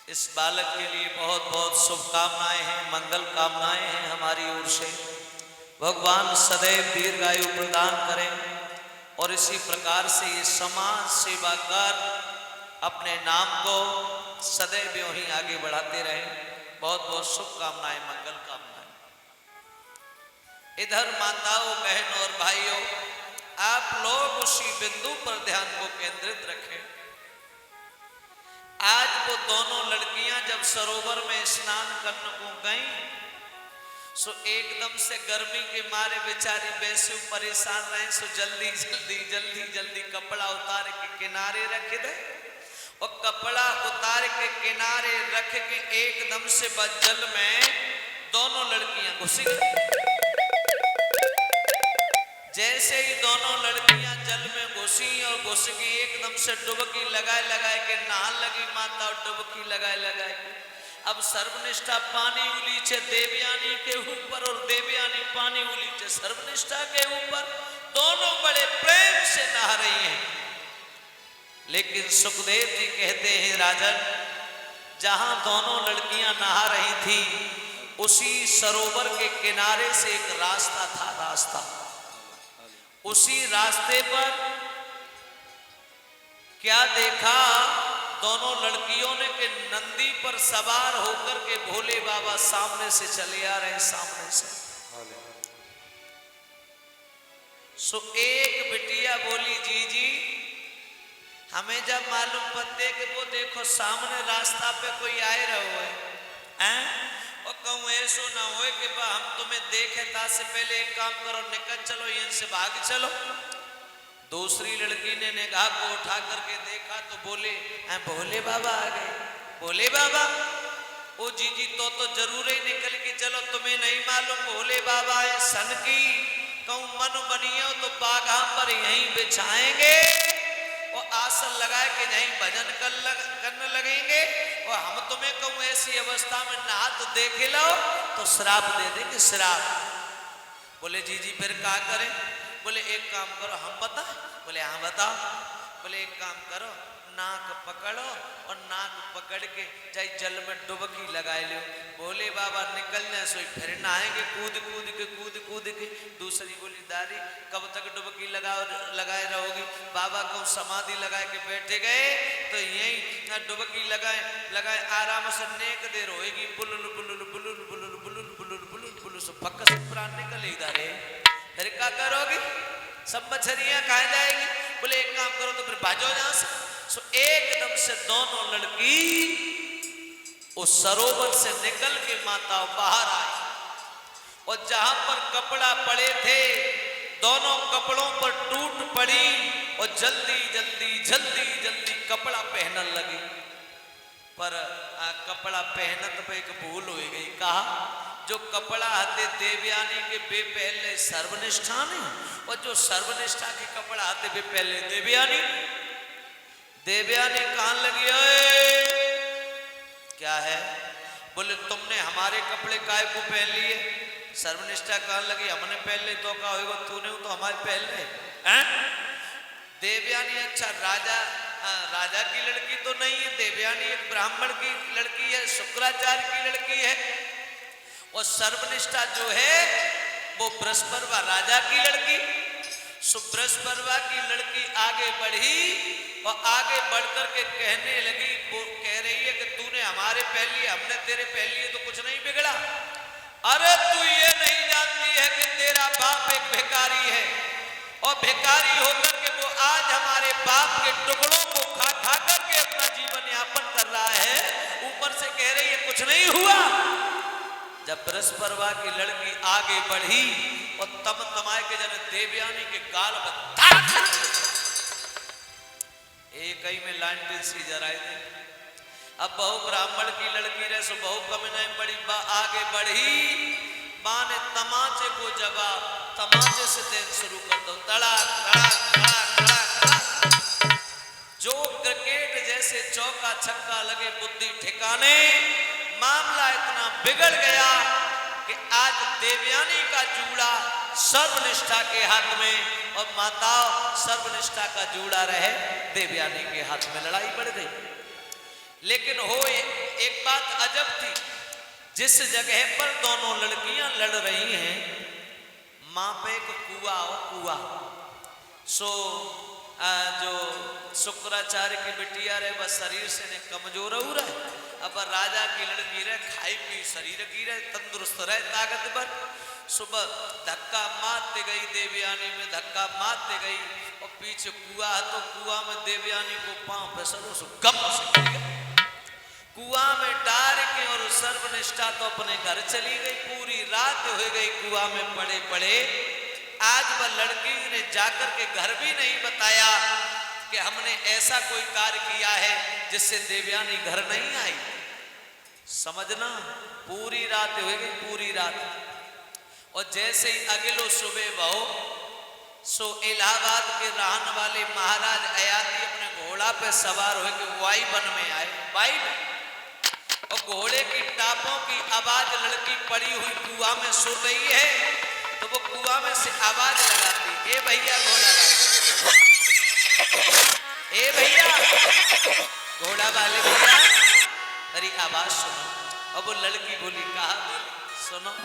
इस बालक के लिए बहुत बहुत शुभकामनाएं हैं, मंगल कामनाएं हैं हमारी ओर से। भगवान सदैव दीर्घायु प्रदान करें और इसी प्रकार से ये समाज सेवा कर अपने नाम को सदैव यूं ही आगे बढ़ाते रहें। बहुत बहुत शुभकामनाएं, मंगल कामनाएं। इधर माताओं, बहनों और भाइयों, आप लोग उसी बिंदु पर ध्यान को केंद्रित रखें। आज वो दोनों लड़कियां जब सरोवर में स्नान करने को गईं, सो एकदम से गर्मी के मारे बेचारी वैसे परेशान रहे, सो जल्दी जल्दी जल्दी जल्दी कपड़ा उतार के किनारे रख दे और कपड़ा उतार के किनारे रख के एकदम से बस जल में दोनों लड़कियां घुस गई। जैसे ही दोनों लड़कियां जल में घुसी और घुस के एकदम से डुबकी लगाए लगाए के नहा लगी माता, और डुबकी लगाए लगाए के अब सर्वनिष्ठा पानी उलीचे देवयानी के ऊपर और देवयानी पानी उलीचे सर्वनिष्ठा के ऊपर। दोनों बड़े प्रेम से नहा रही हैं। लेकिन सुखदेव जी कहते हैं, राजन, जहां दोनों लड़कियां नहा रही थी उसी सरोवर के किनारे से एक रास्ता था। रास्ता, उसी रास्ते पर क्या देखा, दोनों लड़कियों ने कि नंदी पर सवार होकर के भोले बाबा सामने से चले आ रहे हैं, सामने से। सो एक बिटिया बोली, जी हमें जब मालूम पड़ते कि वो देखो सामने रास्ता पे कोई आए रहो है, और कहूँ ऐसो ना हो कि हम तुम्हें देखे ता से पहले एक काम करो, निकल चलो, यहीं से भाग चलो। दूसरी लड़की ने निगाह को उठा करके देखा तो बोले, भोले बाबा आ गए। भोले बाबा? ओ जी तो जरूर ही निकल के चलो, तुम्हें नहीं मालूम भोले बाबा है सन की। कहूँ मन बनियो तो बागा पर यहीं बिछाएंगे और आसन लगाए के यहीं भजन करने लगेंगे, और हम तुम्हें कहूँ ऐसी अवस्था में नहा तो देख लो तो श्राप दे देंगे, श्राप। बोले जी फिर क्या करें? बोले एक काम करो, हम बता। बोले हाँ बताओ। बोले एक काम करो, नाक पकड़ो और नाक पकड़ के चाहे जल में डुबकी लगाए लो। भोले बाबा निकलने से फिर नहाएंगे कूद कूद के। दूसरी बोली, दादी कब तक डुबकी लगाए रहोगी? बाबा को समाधि लगाए के बैठे गए तो यही डुबकी लगाए आराम से नेक देर होएगी। बुलुल बुलुल बुलुल बुलुल बुलुल बुलुल बुलुल बुलुल से पक्का से प्राण निकल इधर है। फिर क्या करोगी? सब मछलियां खा जाएगी। बोले एक काम करो तो फिर भाजो यहाँ से। सो एकदम से दोनों लड़की उस सरोवर से निकल के माता बाहर आई, और जहां पर कपड़ा पड़े थे दोनों कपड़ों पर टूट पड़ी और जल्दी जल्दी जल्दी जल्दी कपड़ा पहनने लगी। पर कपड़ा पहनत पे एक भूल हो गई। कहा, जो कपड़ा आते देवयानी के बे पहले सर्वनिष्ठा ने, और जो सर्वनिष्ठा के कपड़ा आते बे पहले देवयानी। देवयानी कहने लगी, क्या है? बोले तुमने हमारे कपड़े काय को पहन लिए? सर्वनिष्ठा कहने लगी, हमने पहन ले तो क्या होगा, तूने तो हमारे पहन ले। देवयानी, अच्छा राजा की लड़की तो नहीं है, देवयानी एक ब्राह्मण की लड़की है, शुक्राचार्य की लड़की है, और सर्वनिष्ठा जो है वो बृहस्पति राजा की लड़की। बृहस्पति की लड़की आगे बढ़ी और आगे बढ़कर के कहने लगी, वो कह रही है कि तूने हमारे पहन लिए, हमने तेरे पहन लिए तो कुछ नहीं बिगड़ा। अरे तू ये नहीं जानती है कि तेरा बाप एक भिखारी है, और भिखारी होकर के वो आज हमारे बाप के टुकड़ों को खा खा करके अपना जीवन यापन कर रहा है। ऊपर से कह रही है कुछ नहीं हुआ। जब बृहस्पति की लड़की आगे बढ़ी और तमाए के जन देवयानी के गाल में एक ही में लांटी सी जराई दे। अब बहु ब्राह्मण की लड़की रहे, सो बहु कम नहीं बड़ी आगे बढ़ी, मां ने तमाचे को जवाब तमाचे से देना शुरू कर दो, तड़ाक तड़ाक तड़ाक तड़ाक। जो क्रिकेट जैसे चौका छक्का लगे बुद्धि ठिकाने। मामला इतना बिगड़ गया कि आज देवयानी का जूड़ा सर्वनिष्ठा के हाथ में और माता सर्वनिष्ठा का जूड़ा रहे देवयानी के हाथ में। लड़ाई बढ़ गई। लेकिन एक बात अजब थी, जिस जगह पर दोनों लड़कियां लड़ रही हैं, मां पे एक कुआ हो, कुआ। सो जो शुक्राचार्य की बिटिया रहे बस शरीर से ने कमजोर हो रहे, अब राजा की लड़की रहे खाई पी शरीर की रहे, तंदुरुस्त रहे, ताकतवर। सुबह धक्का मारते गई देवयानी में, धक्का मारते गई और पीछे कुआ है, तो कुआ में देवयानी को पांव फिसलो सो गम से कुआ में डाल के और सर्वनिष्ठा तो अपने घर चली गई। पूरी रात हो गई कुआ में पड़े पड़े। आज वह लड़की ने जाकर के घर भी नहीं बताया कि हमने ऐसा कोई कार्य किया है जिससे देवयानी घर नहीं आई। समझना, पूरी रात हो गई, पूरी रात। और जैसे ही अगलो सुबह बहु सो इलाहाबाद के रहने वाले महाराज अयाती अपने घोड़ा पे सवार होकर वाई वन में आए, वाई में, और घोड़े की टापों की आवाज लड़की पड़ी हुई कुआ में सुन रही है, तो वो कुआ में से आवाज लगाती, ए भैया घोड़ा वाले, ए भैया घोड़ा वाले भैया, अरे आवाज सुनो। अब वो लड़की बोली, कहा बोली, सुनो।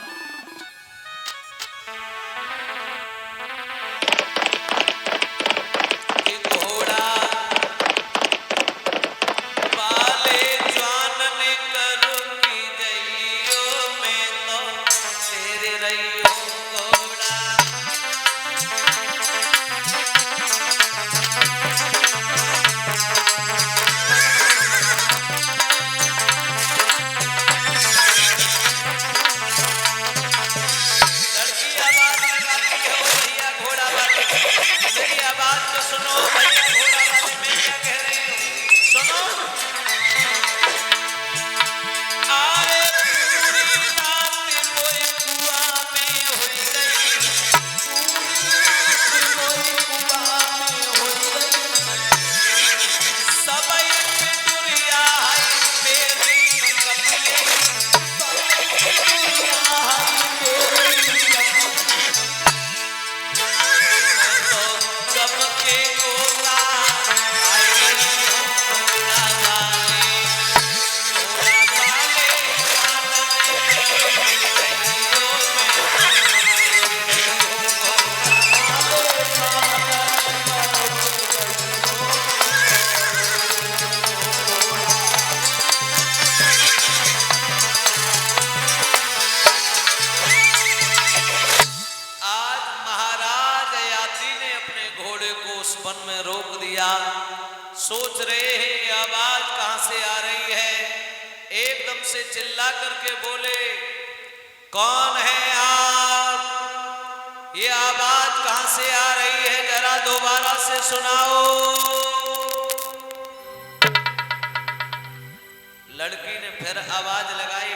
सोच रहे हैं ये आवाज कहां से आ रही है। एकदम से चिल्ला करके बोले, कौन है आप? ये आवाज कहां से आ रही है, जरा दोबारा से सुनाओ। लड़की ने फिर आवाज लगाई,